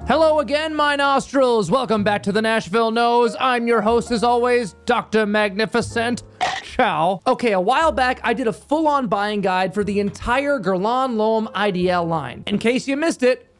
Hello again, my nostrils. Welcome back to the Nashville Nose. I'm your host, as always, Dr. Magnifiscent. Ciao. Okay, a while back, I did a full-on buying guide for the entire Guerlain L'Homme IDL line. In case you missed it,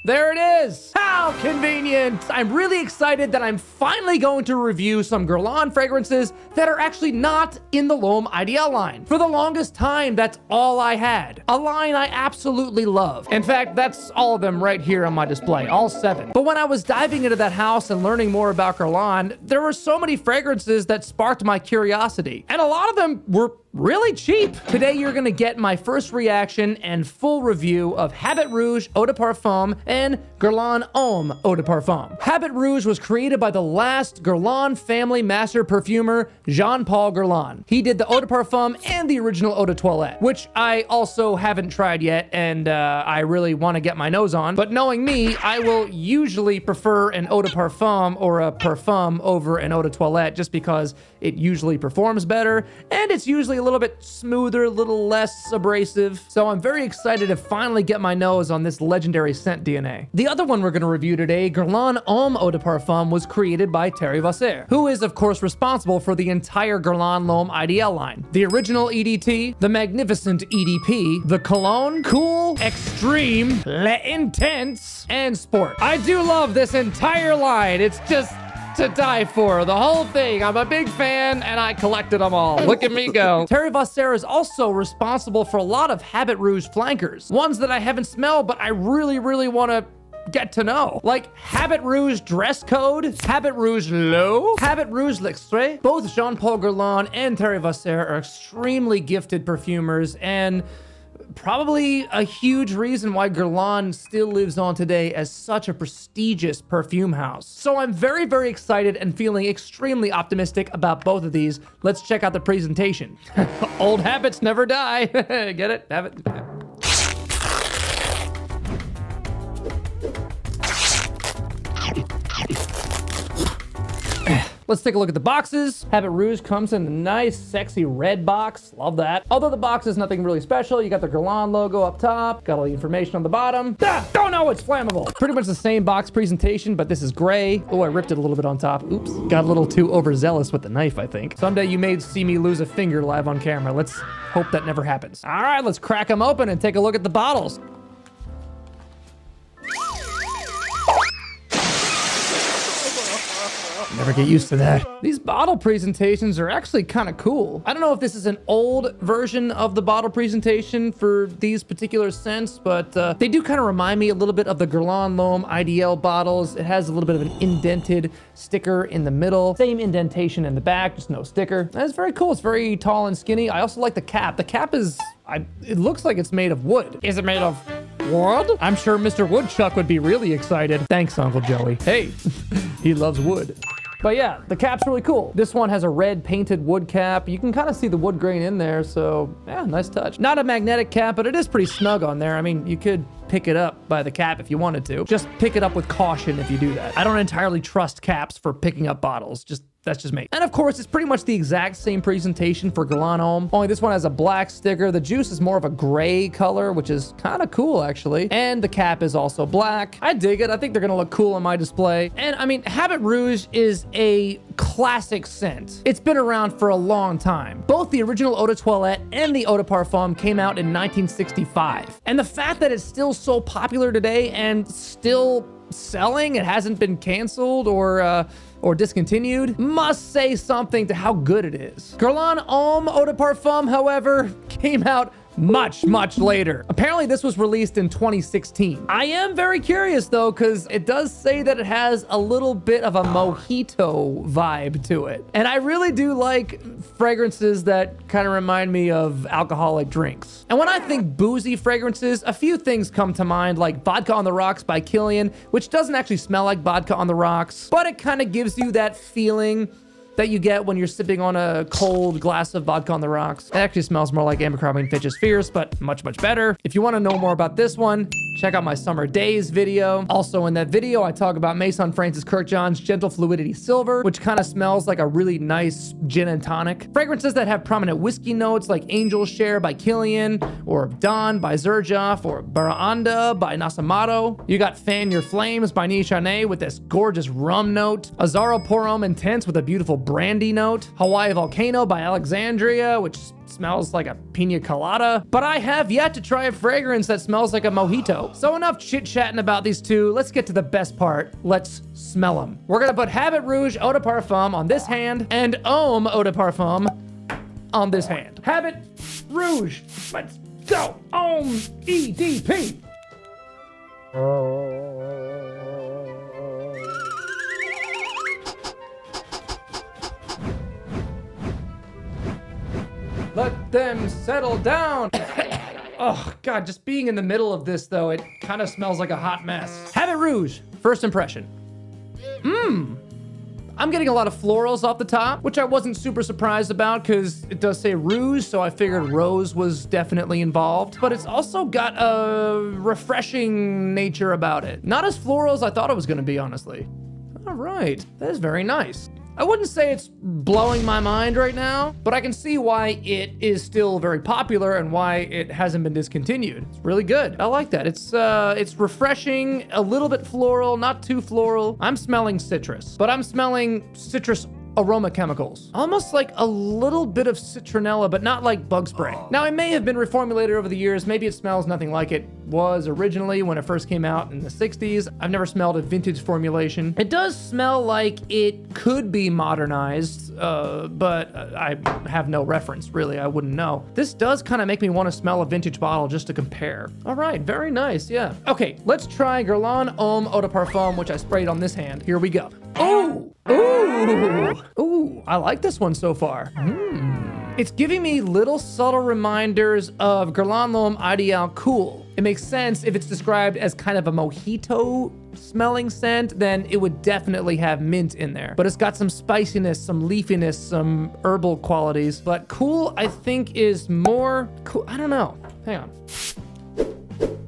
there it is! How convenient! I'm really excited that I'm finally going to review some Guerlain fragrances that are actually not in the L'Homme IDL line. For the longest time, that's all I had. A line I absolutely love. In fact, that's all of them right here on my display, all 7. But when I was diving into that house and learning more about Guerlain, there were so many fragrances that sparked my curiosity. And a lot of them were really cheap. Today, you're gonna get my first reaction and full review of Habit Rouge Eau de Parfum and Guerlain Homme Eau de Parfum. Habit Rouge was created by the last Guerlain family master perfumer, Jean-Paul Guerlain. He did the Eau de Parfum and the original Eau de Toilette, which I also haven't tried yet, and I really wanna get my nose on. But knowing me, I will usually prefer an Eau de Parfum or a Parfum over an Eau de Toilette just because it usually performs better, and it's usually a little bit smoother, a little less abrasive. So I'm very excited to finally get my nose on this legendary scent DNA. The other one we're gonna review today, Guerlain Homme Eau de Parfum, was created by Thierry Vasser, who is of course responsible for the entire Guerlain L'Homme IDL line. The original EDT, the Magnificent EDP, the Cologne, Cool, Extreme, Le Intense, and Sport. I do love this entire line. It's just to die for, the whole thing. I'm a big fan and I collected them all. Look at me go. Thierry Vasser is also responsible for a lot of Habit Rouge flankers, ones that I haven't smelled but I really want to get to know. Like Habit Rouge Dress Code, Habit Rouge L'Eau, Habit Rouge L'Extrait. Both Jean-Paul Guerlain and Thierry Vasser are extremely gifted perfumers and probably a huge reason why Guerlain still lives on today as such a prestigious perfume house. So I'm very excited and feeling extremely optimistic about both of these. Let's check out the presentation. Old habits never die. Get it? Habit. Let's take a look at the boxes. Habit Rouge comes in a nice, sexy red box. Love that. Although the box is nothing really special, you got the Guerlain logo up top, got all the information on the bottom. Don't know it's flammable. Pretty much the same box presentation, but this is gray. Oh, I ripped it a little bit on top. Oops. Got a little too overzealous with the knife, I think. Someday you may see me lose a finger live on camera. Let's hope that never happens. All right, let's crack them open and take a look at the bottles. Never get used to that. These bottle presentations are actually kind of cool. I don't know if this is an old version of the bottle presentation for these particular scents, but they do kind of remind me a little bit of the Guerlain L'Homme IDL bottles. It has a little bit of an indented sticker in the middle. Same indentation in the back, just no sticker. That's very cool. It's very tall and skinny. I also like the cap. The cap is, it looks like it's made of wood. Is it made of wood? I'm sure Mr. Woodchuck would be really excited. Thanks, Uncle Joey. Hey, he loves wood. But yeah, the cap's really cool. This one has a red painted wood cap. You can kind of see the wood grain in there, so yeah, nice touch. Not a magnetic cap, but it is pretty snug on there. I mean, you could pick it up by the cap if you wanted to. Just pick it up with caution if you do that. I don't entirely trust caps for picking up bottles. That's just me. And of course, it's pretty much the exact same presentation for Guerlain Homme, only this one has a black sticker. The juice is more of a gray color, which is kind of cool actually. And the cap is also black. I dig it. I think they're gonna look cool on my display. And I mean, Habit Rouge is a classic scent. It's been around for a long time. Both the original Eau de Toilette and the Eau de Parfum came out in 1965. And the fact that it's still so popular today and still selling, it hasn't been canceled or discontinued, must say something to how good it is. Guerlain Homme Eau de Parfum, however, came out much later. Apparently this was released in 2016. I am very curious though, because it does say that it has a little bit of a mojito vibe to it. And I really do like fragrances that kind of remind me of alcoholic drinks. And when I think boozy fragrances, a few things come to mind, like Vodka on the Rocks by Guerlain, which doesn't actually smell like vodka on the rocks, but it kind of gives you that feeling that you get when you're sipping on a cold glass of vodka on the rocks. It actually smells more like Abercrombie & Fitch's Fierce, but much, much better. If you want to know more about this one, check out my Summer Days video. Also in that video, I talk about Maison Francis Kurkdjian's Gentle Fluidity Silver, which kind of smells like a really nice gin and tonic. Fragrances that have prominent whiskey notes like Angel Share by Killian, or Dawn by Xerjoff, or Baranda by Nasamato. You got Fan Your Flames by Nishane with this gorgeous rum note. Azaro Porom Intense with a beautiful brandy note. Hawaii Volcano by Alexandria, which smells like a pina colada. But I have yet to try a fragrance that smells like a mojito. So enough chit-chatting about these two. Let's get to the best part. Let's smell them. We're gonna put Habit Rouge Eau de Parfum on this hand and Homme Eau de Parfum on this hand. Habit Rouge. Let's go. Homme EDP. Let them settle down. Oh, God, just being in the middle of this, though, it kind of smells like a hot mess. Habit Rouge, first impression. I'm getting a lot of florals off the top, which I wasn't super surprised about because it does say rouge, so I figured rose was definitely involved. But it's also got a refreshing nature about it. Not as floral as I thought it was going to be, honestly. All right, that is very nice. I wouldn't say it's blowing my mind right now, but I can see why it is still very popular and why it hasn't been discontinued. It's really good. I like that. It's refreshing, a little bit floral, not too floral. I'm smelling citrus, but I'm smelling citrus aroma chemicals. Almost like a little bit of citronella, but not like bug spray. Now, it may have been reformulated over the years. Maybe it smells nothing like it was originally when it first came out in the 60s. I've never smelled a vintage formulation. It does smell like it could be modernized, but I have no reference, really. I wouldn't know. This does kind of make me want to smell a vintage bottle just to compare. All right, very nice, yeah. Okay, let's try Guerlain Homme Eau de Parfum, which I sprayed on this hand. Here we go. Ooh, ooh, ooh, I like this one so far. It's giving me little subtle reminders of Guerlain L'Homme Ideal Cool. It makes sense if it's described as kind of a mojito smelling scent, then it would definitely have mint in there. But it's got some spiciness, some leafiness, some herbal qualities. But cool, I think, is more cool. I don't know. Hang on.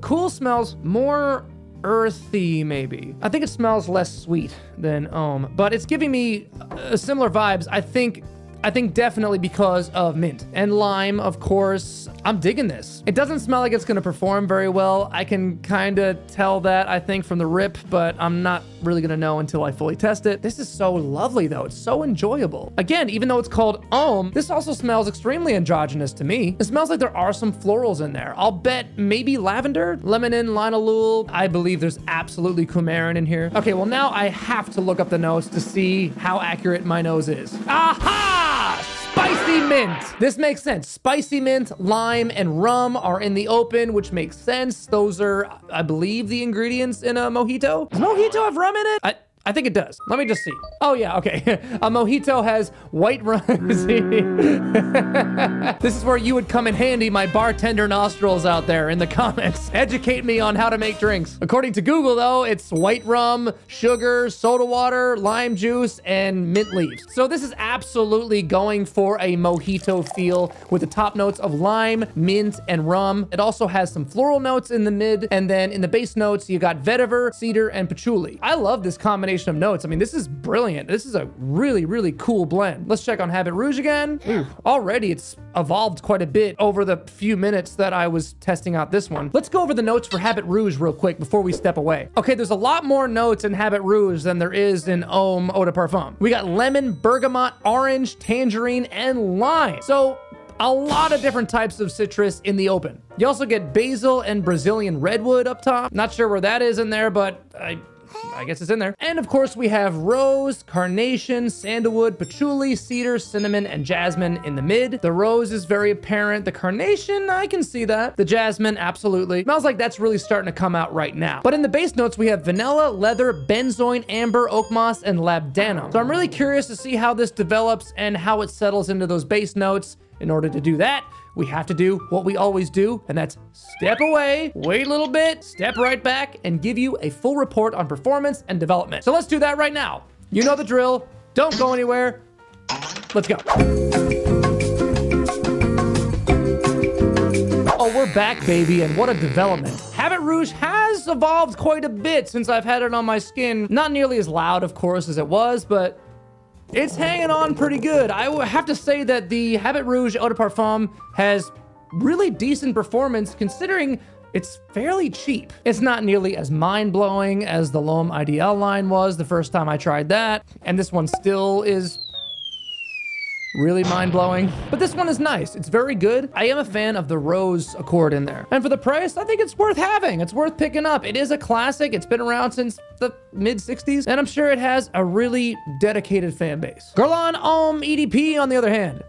Cool smells more earthy, maybe. I think it smells less sweet than Homme, but it's giving me similar vibes. I think definitely because of mint and lime, of course. I'm digging this. It doesn't smell like it's gonna perform very well. I can kind of tell that, I think, from the rip, but I'm not really gonna know until I fully test it. This is so lovely, though. It's so enjoyable. Again, even though it's called Homme, this also smells extremely androgynous to me. It smells like there are some florals in there. I'll bet maybe lavender, lemon, linalool. I believe there's absolutely coumarin in here. Okay, well, now I have to look up the notes to see how accurate my nose is. Aha! Spicy mint. This makes sense. Spicy mint, lime, and rum are in the open, which makes sense. Those are, I believe, the ingredients in a mojito. Does mojito have rum in it? I think it does. Let me just see. Oh yeah, okay. A mojito has white rum. This is where you would come in handy, my bartender nostrils out there in the comments. Educate me on how to make drinks. According to Google, though, it's white rum, sugar, soda water, lime juice, and mint leaves. So this is absolutely going for a mojito feel with the top notes of lime, mint, and rum. It also has some floral notes in the mid, and then in the base notes, you got vetiver, cedar, and patchouli. I love this combination of notes. I mean, this is brilliant. This is a really, really cool blend. Let's check on Habit Rouge again. Ooh, already it's evolved quite a bit over the few minutes that I was testing out this one. Let's go over the notes for Habit Rouge real quick before we step away. Okay, there's a lot more notes in Habit Rouge than there is in Homme Eau de Parfum. We got lemon, bergamot, orange, tangerine, and lime. So a lot of different types of citrus in the open. You also get basil and Brazilian redwood up top. Not sure where that is in there, but I guess it's in there. And of course we have rose, carnation, sandalwood, patchouli, cedar, cinnamon, and jasmine in the mid. The rose is very apparent. The carnation, I can see that. The jasmine, absolutely. Smells like that's really starting to come out right now. But in the base notes, we have vanilla, leather, benzoin, amber, oak moss, and labdanum. So I'm really curious to see how this develops and how it settles into those base notes. In order to do that, we have to do what we always do, and that's step away, wait a little bit, step right back, and give you a full report on performance and development. So let's do that right now. You know the drill. Don't go anywhere. Let's go. Oh, we're back, baby, and what a development. Habit Rouge has evolved quite a bit since I've had it on my skin. Not nearly as loud, of course, as it was, but it's hanging on pretty good. I would have to say that the Habit Rouge Eau de Parfum has really decent performance considering it's fairly cheap. It's not nearly as mind-blowing as the Homme EDP line was the first time I tried that, and this one still is really mind-blowing. But this one is nice. It's very good. I am a fan of the rose accord in there. And for the price, I think it's worth having. It's worth picking up. It is a classic. It's been around since the mid-60s, and I'm sure it has a really dedicated fan base. Guerlain Homme EDP, on the other hand,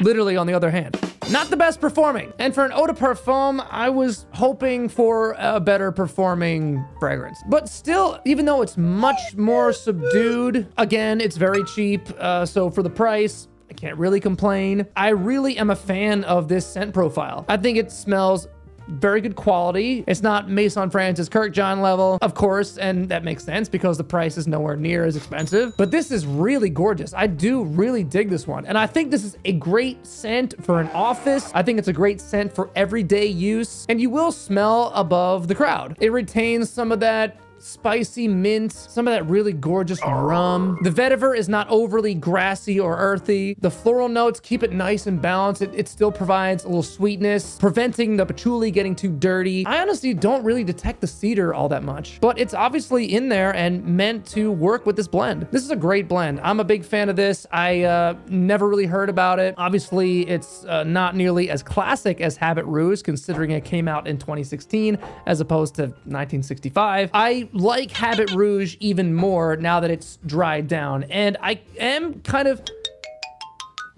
literally on the other hand, not the best performing. And for an Eau de Parfum, I was hoping for a better performing fragrance. But still, even though it's much more subdued, again, it's very cheap. So for the price, I can't really complain. I really am a fan of this scent profile. I think it smells very good quality. It's not Maison Francis Kirkjohn level, of course, and that makes sense because the price is nowhere near as expensive. But this is really gorgeous. I do really dig this one. And I think this is a great scent for an office. I think it's a great scent for everyday use. And you will smell above the crowd. It retains some of that spicy mint, some of that really gorgeous rum. The vetiver is not overly grassy or earthy. The floral notes keep it nice and balanced. It still provides a little sweetness, preventing the patchouli getting too dirty. I honestly don't really detect the cedar all that much, but it's obviously in there and meant to work with this blend. This is a great blend. I'm a big fan of this. I never really heard about it. Obviously, it's not nearly as classic as Habit Rouge, considering it came out in 2016 as opposed to 1965. I like Habit Rouge even more now that it's dried down, and I am kind of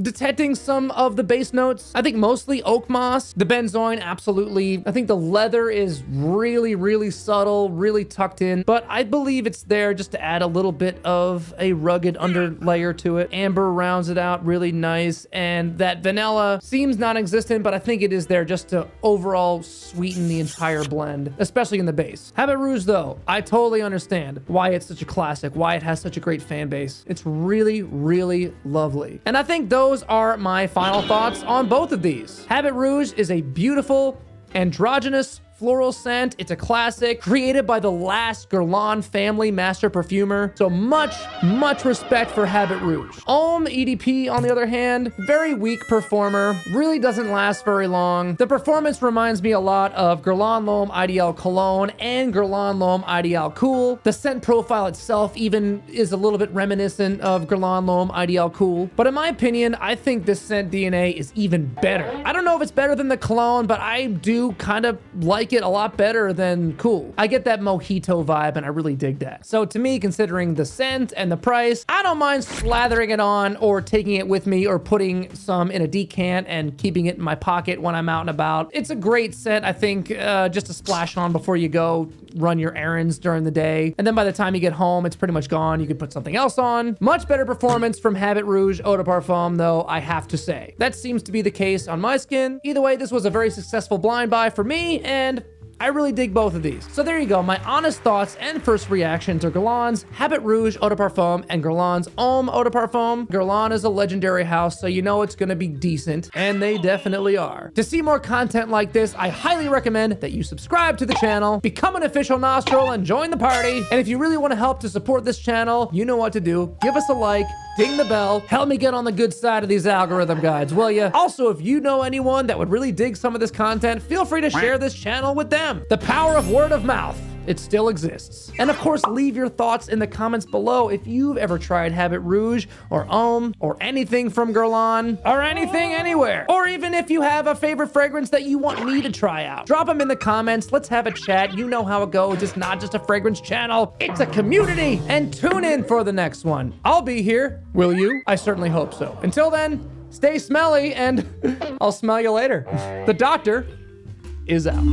detecting some of the base notes. I think mostly oak moss, the benzoin, absolutely. I think the leather is really, really subtle, really tucked in, but I believe it's there just to add a little bit of a rugged underlayer to it. Amber rounds it out really nice, and that vanilla seems non-existent, but I think it is there just to overall sweeten the entire blend, especially in the base. Habit Rouge, though, I totally understand why it's such a classic, why it has such a great fan base. It's really, really lovely. And I think those are my final thoughts on both of these. Habit Rouge is a beautiful, androgynous floral scent. It's a classic created by the last Guerlain family master perfumer. So much respect for Habit Rouge. Homme EDP, on the other hand, very weak performer, really doesn't last very long. The performance reminds me a lot of Guerlain L'Homme Ideal Cologne and Guerlain L'Homme Ideal Cool. The scent profile itself even is a little bit reminiscent of Guerlain L'Homme Ideal Cool. But in my opinion, I think this scent DNA is even better. I don't know if it's better than the cologne, but I do kind of like it a lot better than Cool. I get that mojito vibe, and I really dig that. So to me, considering the scent and the price, I don't mind slathering it on or taking it with me or putting some in a decant and keeping it in my pocket when I'm out and about. It's a great scent, I think, just to splash on before you go run your errands during the day. And then by the time you get home, it's pretty much gone. You can put something else on. Much better performance from Habit Rouge Eau de Parfum, though, I have to say. That seems to be the case on my skin. Either way, this was a very successful blind buy for me, and I really dig both of these. So there you go, my honest thoughts and first reaction to Guerlain's Habit Rouge Eau de Parfum and Guerlain's Homme Eau de Parfum. Guerlain is a legendary house, so you know it's gonna be decent, and they definitely are. To see more content like this, I highly recommend that you subscribe to the channel, become an official nostril, and join the party. And if you really want to help to support this channel, you know what to do. Give us a like, ding the bell, help me get on the good side of these algorithm guides, will ya? Also, if you know anyone that would really dig some of this content, feel free to share this channel with them. The power of word of mouth. It still exists. And of course, leave your thoughts in the comments below if you've ever tried Habit Rouge or Homme or anything from Guerlain or anything anywhere. Or even if you have a favorite fragrance that you want me to try out. Drop them in the comments. Let's have a chat. You know how it goes. It's not just a fragrance channel. It's a community. And tune in for the next one. I'll be here. Will you? I certainly hope so. Until then, stay smelly and I'll smell you later. The doctor is out.